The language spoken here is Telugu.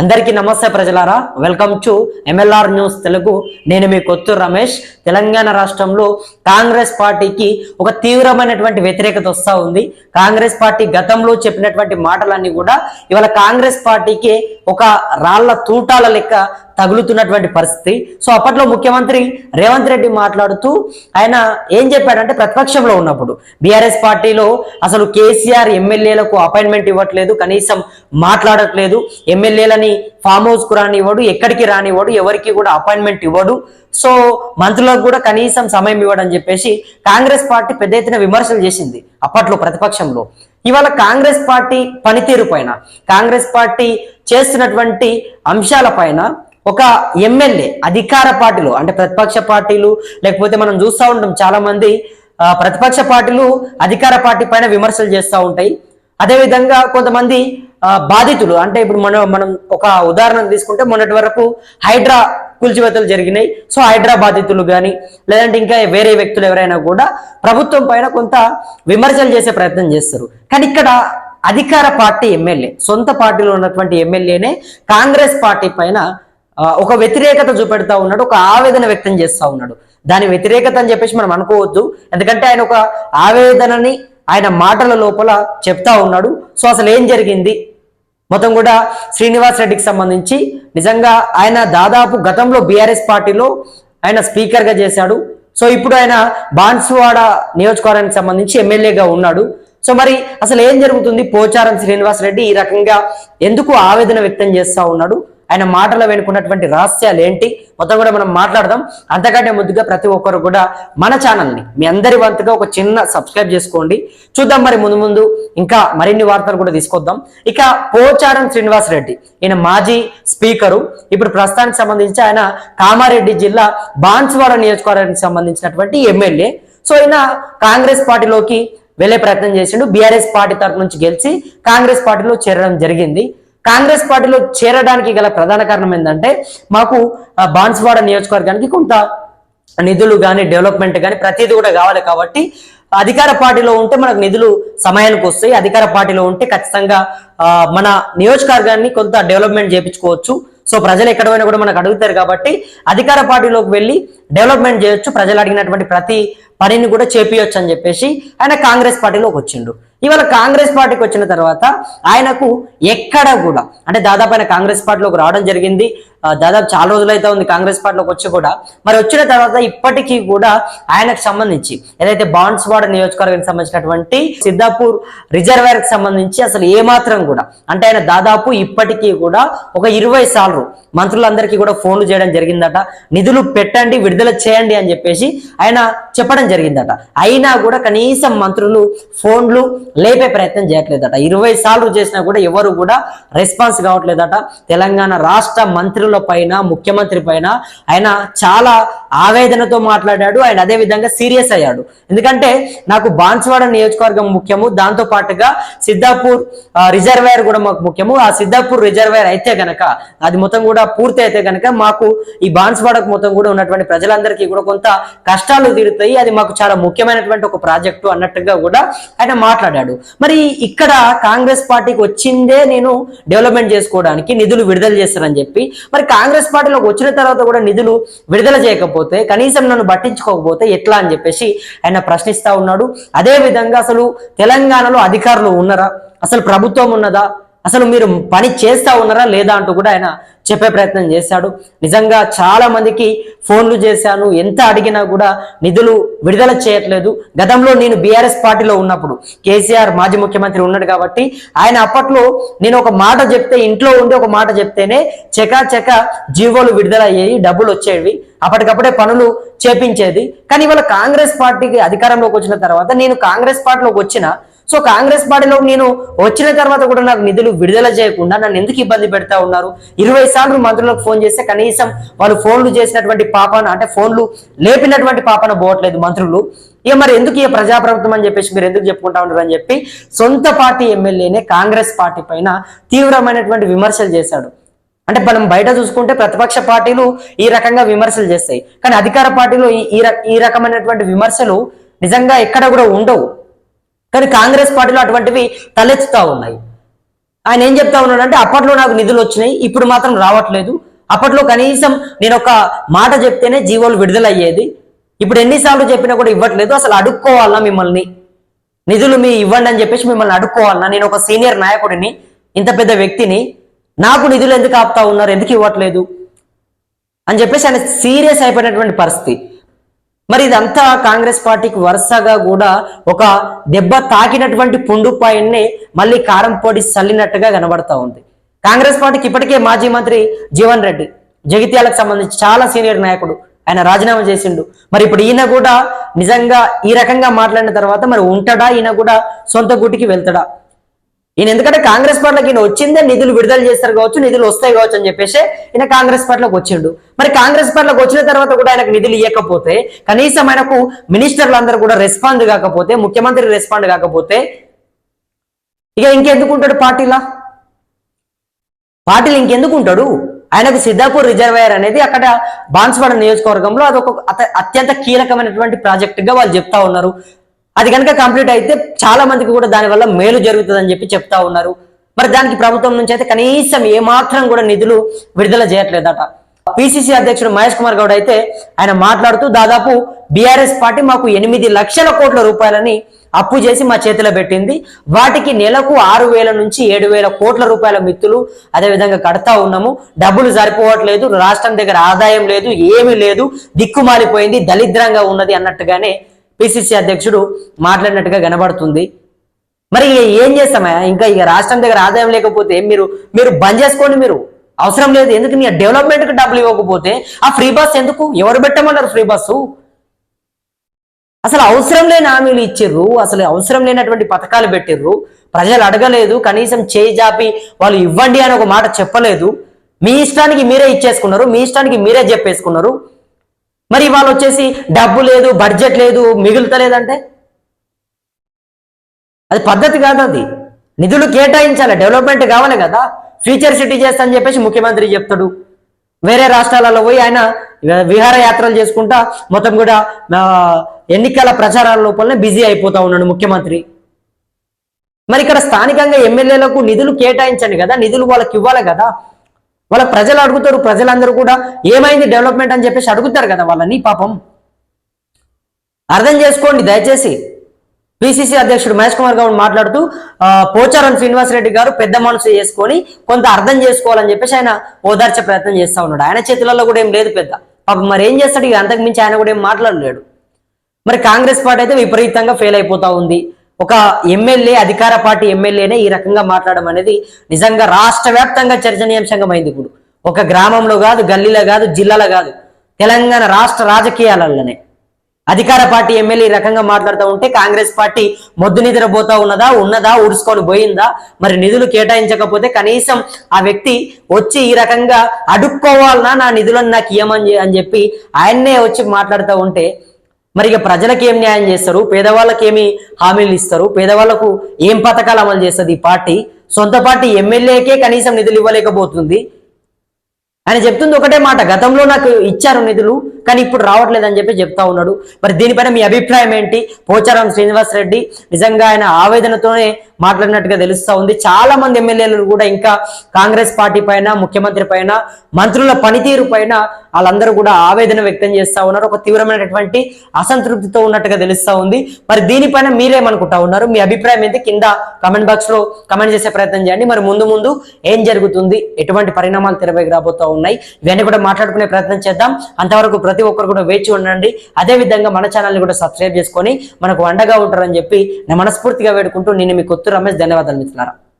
అందరికీ నమస్తే ప్రజలారా, welcome to MLR news Telugu. నేను మీ కొత్తూరు రమేష్. తెలంగాణ రాష్ట్రంలో కాంగ్రెస్ పార్టీకి ఒక తీవ్రమైనటువంటి వ్యతిరేకత వస్తూ ఉంది. కాంగ్రెస్ పార్టీ గతంలో చెప్పినటువంటి మాటలన్నీ కూడా ఇవాళ కాంగ్రెస్ పార్టీకి ఒక రాళ్ల తూటాల లెక్క తగులుతున్నటువంటి పరిస్థితి. సో అప్పట్లో ముఖ్యమంత్రి రేవంత్ రెడ్డి మాట్లాడుతూ ఆయన ఏం చెప్పాడంటే, ప్రతిపక్షంలో ఉన్నప్పుడు బీఆర్ఎస్ పార్టీలో అసలు కేసీఆర్ ఎమ్మెల్యేలకు అపాయింట్మెంట్ ఇవ్వట్లేదు, కనీసం మాట్లాడట్లేదు, ఎమ్మెల్యేలని ఫామ్ హౌస్ కు రానివ్వడు, ఎక్కడికి రానివ్వడు, ఎవరికి కూడా అపాయింట్మెంట్ ఇవ్వడు, సో మంత్రులకు కూడా కనీసం సమయం ఇవ్వడని చెప్పేసి కాంగ్రెస్ పార్టీ పెద్ద ఎత్తున విమర్శలు చేసింది అప్పట్లో ప్రతిపక్షంలో. ఇవాళ కాంగ్రెస్ పార్టీ పనితీరు పైన, కాంగ్రెస్ పార్టీ చేస్తున్నటువంటి అంశాల పైన ఒక ఎమ్మెల్యే అధికార పార్టీలో, అంటే ప్రతిపక్ష పార్టీలు లేకపోతే మనం చూస్తూ ఉంటాం చాలా మంది ప్రతిపక్ష పార్టీలు అధికార పార్టీ పైన విమర్శలు చేస్తూ ఉంటాయి. అదేవిధంగా కొంతమంది బాధితులు, అంటే ఇప్పుడు మనం ఒక ఉదాహరణ తీసుకుంటే మొన్నటి వరకు హైడ్రా కూల్చివేతలు జరిగినాయి. సో హైడ్రా బాధితులు కానీ లేదంటే ఇంకా వేరే వ్యక్తులు ఎవరైనా కూడా ప్రభుత్వం పైన కొంత విమర్శలు చేసే ప్రయత్నం చేస్తారు. కానీ ఇక్కడ అధికార పార్టీ ఎమ్మెల్యే, సొంత పార్టీలో ఉన్నటువంటి ఎమ్మెల్యేనే కాంగ్రెస్ పార్టీ పైన ఒక వ్యతిరేకత చూపెడతా ఉన్నాడు, ఒక ఆవేదన వ్యక్తం చేస్తూ ఉన్నాడు. దాని వ్యతిరేకత అని చెప్పేసి మనం అనుకోవద్దు, ఎందుకంటే ఆయన ఒక ఆవేదనని ఆయన మాటల లోపల చెప్తా ఉన్నాడు. సో అసలు ఏం జరిగింది మొత్తం కూడా శ్రీనివాస్ రెడ్డికి సంబంధించి నిజంగా ఆయన దాదాపు గతంలో బీఆర్ఎస్ పార్టీలో ఆయన స్పీకర్గా చేశాడు. సో ఇప్పుడు ఆయన బాన్సువాడ నియోజకవర్గానికి సంబంధించి ఎమ్మెల్యేగా ఉన్నాడు. సో మరి అసలు ఏం జరుగుతుంది, పోచారం శ్రీనివాస్ రెడ్డి ఈ రకంగా ఎందుకు ఆవేదన వ్యక్తం చేస్తూ ఉన్నాడు, ఆయన మాటలో వెనుకున్నటువంటి రహస్యాలు ఏంటి, మొత్తం కూడా మనం మాట్లాడదాం. అంతకంటే ముందుగా ప్రతి ఒక్కరు కూడా మన ఛానల్ని మీ అందరి వంతుగా ఒక చిన్న సబ్స్క్రైబ్ చేసుకోండి. చూద్దాం మరి ముందు ఇంకా మరిన్ని వార్తలు కూడా తీసుకొద్దాం. ఇక పోచారం శ్రీనివాస్ రెడ్డి, ఈయన మాజీ స్పీకరు, ఇప్పుడు ప్రస్తుతానికి సంబంధించి ఆయన కామారెడ్డి జిల్లా బాన్సువాడ నియోజకవర్గానికి సంబంధించినటువంటి ఎమ్మెల్యే. సో ఈయన కాంగ్రెస్ పార్టీలోకి వెళ్లే ప్రయత్నం చేసిండు. బీఆర్ఎస్ పార్టీ తరఫు నుంచి గెలిచి కాంగ్రెస్ పార్టీలో చేరడం జరిగింది. కాంగ్రెస్ పార్టీలో చేరడానికి గల ప్రధాన కారణం ఏంటంటే, మాకు బాన్సువాడ నియోజకవర్గానికి కొంత నిధులు కానీ డెవలప్మెంట్ కానీ ప్రతిదీ కూడా కావాలి, కాబట్టి అధికార పార్టీలో ఉంటే మనకు నిధులు సమయానికి వస్తాయి, అధికార పార్టీలో ఉంటే ఖచ్చితంగా మన నియోజకవర్గాన్ని కొంత డెవలప్మెంట్ చేయించుకోవచ్చు. సో ప్రజలు ఎక్కడ పోయినా కూడా మనకు అడుగుతారు, కాబట్టి అధికార పార్టీలోకి వెళ్ళి డెవలప్మెంట్ చేయొచ్చు, ప్రజలు అడిగినటువంటి ప్రతి పనిని కూడా చేపియొచ్చు అని చెప్పేసి ఆయన కాంగ్రెస్ పార్టీలోకి వచ్చిండు. ఇవాళ కాంగ్రెస్ పార్టీకి వచ్చిన తర్వాత ఆయనకు ఎక్కడ కూడా, అంటే దాదాపు ఆయన కాంగ్రెస్ పార్టీలోకి రావడం జరిగింది, దాదాపు చాలా రోజులైతే ఉంది కాంగ్రెస్ పార్టీలోకి వచ్చి కూడా. మరి వచ్చిన తర్వాత ఇప్పటికీ కూడా ఆయనకు సంబంధించి ఏదైతే బాన్సువాడ నియోజకవర్గానికి సంబంధించినటువంటి సిద్ధాపూర్ రిజర్వేర్ కి సంబంధించి అసలు ఏమాత్రం కూడా, అంటే ఆయన దాదాపు ఇప్పటికీ కూడా ఒక 20 సార్లు మంత్రులందరికీ కూడా ఫోన్లు చేయడం జరిగిందట, నిధులు పెట్టండి, విడుదల చేయండి అని చెప్పేసి ఆయన చెప్పడం జరిగిందట. అయినా కూడా కనీసం మంత్రులు ఫోన్లు లేపే ప్రయత్నం చేయట్లేదట. 20 సార్లు చేసినా కూడా ఎవరు కూడా రెస్పాన్స్ కావట్లేదట. తెలంగాణ రాష్ట్ర మంత్రుల పైన, ముఖ్యమంత్రి పైన ఆయన చాలా ఆవేదనతో మాట్లాడాడు. ఆయన అదే విధంగా సీరియస్ అయ్యాడు. ఎందుకంటే నాకు బాన్సువాడ నియోజకవర్గం ముఖ్యము, దాంతో పాటుగా సిద్ధాపూర్ రిజర్వేర్ కూడా మాకు ముఖ్యము. ఆ సిద్ధాపూర్ రిజర్వేర్ అయితే గనక, అది మొత్తం కూడా పూర్తి అయితే గనక మాకు ఈ బాన్సువాడకు మొత్తం కూడా ఉన్నటువంటి ప్రజలందరికీ కూడా కొంత కష్టాలు తీరుతాయి, అది మాకు చాలా ముఖ్యమైనటువంటి ఒక ప్రాజెక్టు అన్నట్టుగా కూడా ఆయన మాట్లాడాడు. మరి ఇక్కడ కాంగ్రెస్ పార్టీకి వచ్చిందే నేను డెవలప్మెంట్ చేసుకోవడానికి, నిధులు విడుదల చేస్తానని చెప్పి, మరి కాంగ్రెస్ పార్టీలోకి వచ్చిన తర్వాత కూడా నిధులు విడుదల చేయకపోతే, కనీసం నన్ను పట్టించుకోకపోతే ఎట్లా అని చెప్పేసి ఆయన ప్రశ్నిస్తా ఉన్నాడు. అదే విధంగా అసలు తెలంగాణలో అధికారులు ఉన్నారా, అసలు ప్రభుత్వం ఉన్నదా, అసలు మీరు పని చేస్తా ఉన్నారా లేదా అంటూ కూడా ఆయన చెప్పే ప్రయత్నం చేశాడు. నిజంగా చాలా మందికి ఫోన్లు చేశాను, ఎంత అడిగినా కూడా నిధులు విడుదల చేయట్లేదు. గతంలో నేను బీఆర్ఎస్ పార్టీలో ఉన్నప్పుడు కేసీఆర్ మాజీ ముఖ్యమంత్రి ఉన్నాడు కాబట్టి ఆయన అప్పట్లో నేను ఒక మాట చెప్తే, ఇంట్లో ఉండి ఒక మాట చెప్తేనే చక జీవోలు విడుదల అయ్యేవి, డబ్బులు వచ్చేవి, అప్పటికప్పుడే పనులు చేపించేది. కానీ ఇవాళ కాంగ్రెస్ పార్టీకి అధికారంలోకి వచ్చిన తర్వాత, నేను కాంగ్రెస్ పార్టీలోకి వచ్చిన, సో కాంగ్రెస్ పార్టీలో నేను వచ్చిన తర్వాత కూడా నాకు నిధులు విడుదల చేయకుండా నన్ను ఎందుకు ఇబ్బంది పెడతా ఉన్నారు? 20 సార్లు మంత్రులకు ఫోన్ చేస్తే కనీసం వాళ్ళు ఫోన్లు చేసినటువంటి పాపన, అంటే ఫోన్లు లేపినటువంటి పాపన పోవట్లేదు మంత్రులు. ఇక మరి ఎందుకు ఈ ప్రజాప్రభుత్వం అని చెప్పేసి మీరు ఎందుకు చెప్పుకుంటా ఉన్నారు అని చెప్పి సొంత పార్టీ ఎమ్మెల్యేనే కాంగ్రెస్ పార్టీ పైన తీవ్రమైనటువంటి విమర్శలు చేశాడు. అంటే మనం బయట చూసుకుంటే ప్రతిపక్ష పార్టీలు ఈ రకంగా విమర్శలు చేస్తాయి, కానీ అధికార పార్టీలో ఈ రకమైనటువంటి విమర్శలు నిజంగా ఎక్కడ కూడా ఉండవు. కానీ కాంగ్రెస్ పార్టీలో అటువంటివి తలెత్తుతా ఉన్నాయి. ఆయన ఏం చెప్తా ఉన్నాడు అంటే అప్పట్లో నాకు నిధులు వచ్చినాయి, ఇప్పుడు మాత్రం రావట్లేదు. అప్పట్లో కనీసం నేను ఒక మాట చెప్తేనే జీవోలు విడుదలయ్యేది, ఇప్పుడు ఎన్నిసార్లు చెప్పినా కూడా ఇవ్వట్లేదు. అసలు అడుక్కోవాలన్నా మిమ్మల్ని, నిధులు మీ ఇవ్వండి అని చెప్పేసి మిమ్మల్ని అడుక్కోవాలన్నా? నేను ఒక సీనియర్ నాయకుడిని, ఇంత పెద్ద వ్యక్తిని, నాకు నిధులు ఎందుకు ఆపుతా ఉన్నారు, ఎందుకు ఇవ్వట్లేదు అని చెప్పేసి ఆయన సీరియస్ అయిపోయినటువంటి పరిస్థితి. మరి ఇదంతా కాంగ్రెస్ పార్టీకి వరుసగా కూడా ఒక దెబ్బ తాకినటువంటి పుండుపాయన్నే మళ్ళీ కారం పొడి చల్లినట్టుగా కనబడతా ఉంది. కాంగ్రెస్ పార్టీకి ఇప్పటికే మాజీ మంత్రి జీవన్ రెడ్డి, జగిత్యాలకు సంబంధించి చాలా సీనియర్ నాయకుడు, ఆయన రాజీనామా చేసిండు. మరి ఇప్పుడు ఈయన కూడా నిజంగా ఈ రకంగా మాట్లాడిన తర్వాత మరి ఉంటాడా, ఈయన కూడా సొంత గుటికి వెళ్తాడా? ఈయన ఎందుకంటే కాంగ్రెస్ పార్టీలోకి ఈయన వచ్చిందే నిధులు విడుదల చేస్తారు కావచ్చు, నిధులు వస్తాయి కావచ్చు అని చెప్పేసి ఈయన కాంగ్రెస్ పార్టీలోకి వచ్చిండు. మరి కాంగ్రెస్ పార్టీలోకి వచ్చిన తర్వాత కూడా ఆయనకు నిధులు ఇవ్వకపోతే, కనీసం ఆయనకు మినిస్టర్లు అందరూ కూడా రెస్పాండ్ కాకపోతే, ముఖ్యమంత్రి రెస్పాండ్ కాకపోతే ఇక ఇంకెందుకు ఉంటాడు పార్టీలో ఇంకెందుకు ఉంటాడు? ఆయనకు సిద్ధాపూర్ రిజర్వాయర్ అనేది అక్కడ బాన్స్వాడ నియోజకవర్గంలో అదొక అత్యంత కీలకమైనటువంటి ప్రాజెక్టుగా వాళ్ళు చెప్తా ఉన్నారు. అది కనుక కంప్లీట్ అయితే చాలా మందికి కూడా దానివల్ల మేలు జరుగుతుందని చెప్పి చెప్తా ఉన్నారు. మరి దానికి ప్రభుత్వం నుంచి అయితే కనీసం ఏమాత్రం కూడా నిధులు విడుదల చేయట్లేదట. పిసిసి అధ్యక్షుడు మహేష్ కుమార్ గౌడ్ అయితే ఆయన మాట్లాడుతూ దాదాపు బీఆర్ఎస్ పార్టీ మాకు 8 లక్షల కోట్ల రూపాయలని అప్పు చేసి మా చేతిలో పెట్టింది, వాటికి నెలకు 6,000 నుంచి 7,000 కోట్ల రూపాయల మిత్తులు అదేవిధంగా కడతా ఉన్నాము, డబ్బులు సరిపోవట్లేదు, రాష్ట్రం దగ్గర ఆదాయం లేదు, ఏమీ లేదు, దిక్కుమాలిపోయింది, దరిద్రంగా ఉన్నది అన్నట్టుగానే పిసిసి అధ్యక్షుడు మాట్లాడినట్టుగా కనబడుతుంది. మరి ఏం చేస్తామా, ఇంకా ఇక రాష్ట్రం దగ్గర ఆదాయం లేకపోతే మీరు బంద్ చేసుకోండి, మీరు అవసరం లేదు. ఎందుకు నీ డెవలప్మెంట్కి డబ్బులు ఇవ్వకపోతే ఆ ఫ్రీ బస్ ఎందుకు, ఎవరు పెట్టమన్నారు ఫ్రీ బస్సు? అసలు అవసరం లేని హామీలు ఇచ్చిర్రు, అసలు అవసరం లేనటువంటి పథకాలు పెట్టిర్రు, ప్రజలు అడగలేదు, కనీసం చేయి జాపి వాళ్ళు ఇవ్వండి అని ఒక మాట చెప్పలేదు. మీ ఇష్టానికి మీరే ఇచ్చేసుకున్నారు, మీ ఇష్టానికి మీరే చెప్పేసుకున్నారు. మరి వాళ్ళు వచ్చేసి డబ్బు లేదు, బడ్జెట్ లేదు, మిగులుతలేదంటే అది పద్ధతి కాదు. అది నిధులు కేటాయించాలి, డెవలప్మెంట్ కావాలి కదా. ఫ్యూచర్ సిటీ చేస్తా అని చెప్పేసి ముఖ్యమంత్రి చెప్తాడు, వేరే రాష్ట్రాలలో పోయి ఆయన విహారయాత్రలు చేసుకుంటా మొత్తం కూడా ఎన్నికల ప్రచారాల లోపలనే బిజీ అయిపోతా ఉన్నాడు ముఖ్యమంత్రి. మరి ఇక్కడ స్థానికంగా ఎమ్మెల్యేలకు నిధులు కేటాయించండి కదా, నిధులు వాళ్ళకి ఇవ్వాలి కదా. వాళ్ళ ప్రజలు అడుగుతారు, ప్రజలందరూ కూడా ఏమైంది డెవలప్మెంట్ అని చెప్పేసి అడుగుతారు కదా వాళ్ళని. పాపం అర్థం చేసుకోండి దయచేసి. పిసిసి అధ్యక్షుడు మహేష్ కుమార్ గౌడ్ మాట్లాడుతూ పోచారం శ్రీనివాసరెడ్డి గారు పెద్ద మనసు చేసుకొని కొంత అర్థం చేసుకోవాలని చెప్పేసి ఆయన ఓదార్చే ప్రయత్నం చేస్తా ఉన్నాడు. ఆయన చేతులలో కూడా ఏం లేదు పెద్ద పాపం. మరి ఏం చేస్తాడు ఇక, అంతకు మించి ఆయన కూడా ఏం మాట్లాడలేడు. మరి కాంగ్రెస్ పార్టీ అయితే విపరీతంగా ఫెయిల్ అయిపోతా ఉంది. ఒక ఎమ్మెల్యే, అధికార పార్టీ ఎమ్మెల్యేనే ఈ రకంగా మాట్లాడడం అనేది నిజంగా రాష్ట్ర వ్యాప్తంగా చర్చనీయాంశంగా ఇప్పుడు. ఒక గ్రామంలో కాదు, గల్లీలో కాదు, జిల్లాలో కాదు, తెలంగాణ రాష్ట్ర రాజకీయాలలోనే అధికార పార్టీ ఎమ్మెల్యే ఈ రకంగా మాట్లాడుతూ ఉంటే కాంగ్రెస్ పార్టీ మొద్దు నిద్రపోతా ఉన్నదా ఉడుచుకొని పోయిందా? మరి నిధులు కేటాయించకపోతే కనీసం ఆ వ్యక్తి వచ్చి ఈ రకంగా అడుక్కోవాలన్నా నా నిధులను నాకు ఇవ్వమని అని చెప్పి ఆయన్నే వచ్చి మాట్లాడుతూ ఉంటే మరి ఇక ప్రజలకు ఏం న్యాయం చేస్తారు? పేదవాళ్ళకి ఏమి హామీలు ఇస్తారు? పేదవాళ్లకు ఏం పథకాలు అమలు చేస్తుంది ఈ పార్టీ? సొంత పార్టీ ఎమ్మెల్యేకే కనీసం నిధులు ఇవ్వలేకపోతుంది. ఆయన చెప్తుంది ఒకటే మాట, గతంలో నాకు ఇచ్చారు నిధులు కానీ ఇప్పుడు రావట్లేదని చెప్పి చెప్తా ఉన్నాడు. మరి దీనిపైన మీ అభిప్రాయం ఏంటి? పోచారం శ్రీనివాస్ రెడ్డి నిజంగా ఆయన ఆవేదనతోనే మాట్లాడినట్టుగా తెలుస్తా ఉంది. చాలా మంది ఎమ్మెల్యేలు కూడా ఇంకా కాంగ్రెస్ పార్టీ పైన, ముఖ్యమంత్రి పైన, మంత్రుల పనితీరు పైన వాళ్ళందరూ కూడా ఆవేదన వ్యక్తం చేస్తా ఉన్నారు. ఒక తీవ్రమైనటువంటి అసంతృప్తితో ఉన్నట్టుగా తెలుస్తా ఉంది. మరి దీనిపైన మీరేమనుకుంటా ఉన్నారు? మీ అభిప్రాయం ఏంటి? కింద కమెంట్ బాక్స్ లో కమెంట్ చేసే ప్రయత్నం చేయండి. మరి ముందు ఏం జరుగుతుంది, ఎటువంటి పరిణామాలు తెరపైకి రాబోతా ఉన్నాయి, ఇవన్నీ కూడా మాట్లాడుకునే ప్రయత్నం చేద్దాం. అంతవరకు ప్రతి ఒక్కరు కూడా వేచి ఉండండి. అదే విధంగా మన ఛానల్ని కూడా సబ్స్క్రైబ్ చేసుకొని మనకు అండగా ఉంటారని చెప్పి నేను మనస్ఫూర్తిగా వేడుకుంటూ నేను మీ కొత్తూరు రమేష్. ధన్యవాదాలు మిత్రులారా.